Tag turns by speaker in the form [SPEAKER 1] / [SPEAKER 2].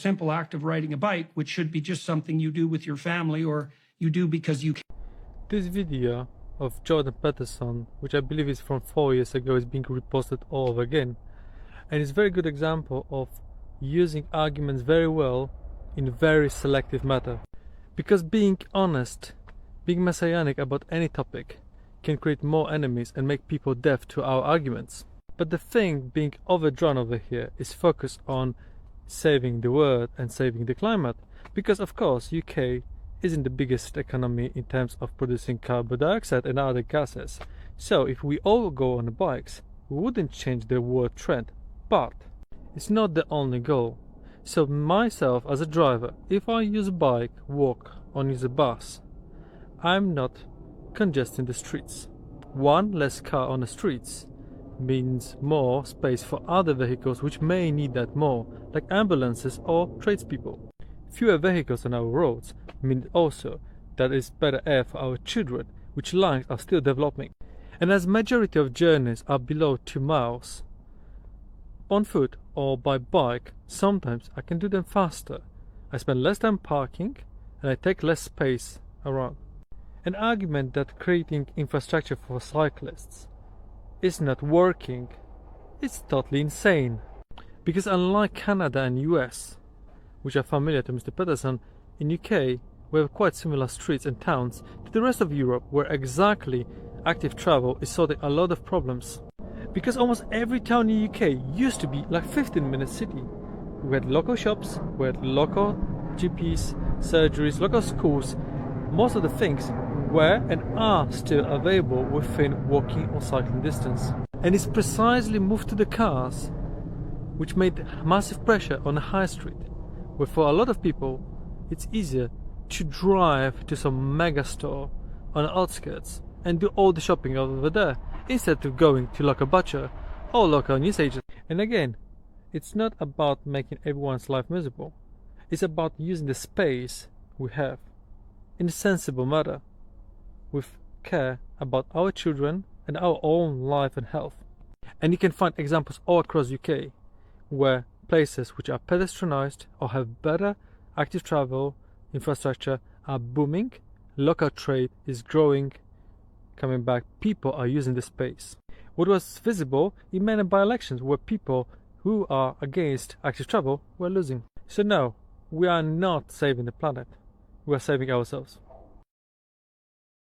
[SPEAKER 1] simple act of riding a bike, which should be just something you do with your family or you do because you can.
[SPEAKER 2] This video of Jordan Peterson, which I believe is from 4 years ago, is being reposted all over again. And it's a very good example of using arguments very well in a very selective matter. Because being honest, being messianic about any topic can create more enemies and make people deaf to our arguments. But the thing being overdrawn over here is focused on saving the world and saving the climate. Because of course UK isn't the biggest economy in terms of producing carbon dioxide and other gases. So if we all go on the bikes, we wouldn't change the world trend. But it's not the only goal. So myself as a driver, if I use a bike, walk or use a bus, I'm not congesting the streets. One less car on the streets means more space for other vehicles which may need that more, like ambulances or tradespeople. Fewer vehicles on our roads mean also that it's better air for our children, which lungs are still developing. And as majority of journeys are below 2 miles, on foot or by bike, sometimes I can do them faster. I spend less time parking and I take less space around. An argument that creating infrastructure for cyclists is not working is totally insane. Because unlike Canada and US, which are familiar to Mr. Peterson, in UK we have quite similar streets and towns to the rest of Europe, where exactly active travel is sorting a lot of problems. Because almost every town in UK used to be like 15-minute city. We had local shops, we had local GPs, surgeries, local schools. Most of the things were and are still available within walking or cycling distance. And it's precisely moved to the cars which made massive pressure on the high street, where for a lot of people it's easier to drive to some mega store on the outskirts and do all the shopping over there instead of going to local butcher or local newsagent. And again, it's not about making everyone's life miserable. It's about using the space we have in a sensible manner, with care about our children and our own life and health. And you can find examples all across UK where places which are pedestrianised or have better active travel infrastructure are booming, local trade is growing, coming back, people are using the space. What was visible in many by-elections where people who are against active travel were losing. So no, we are not saving the planet, we are saving ourselves.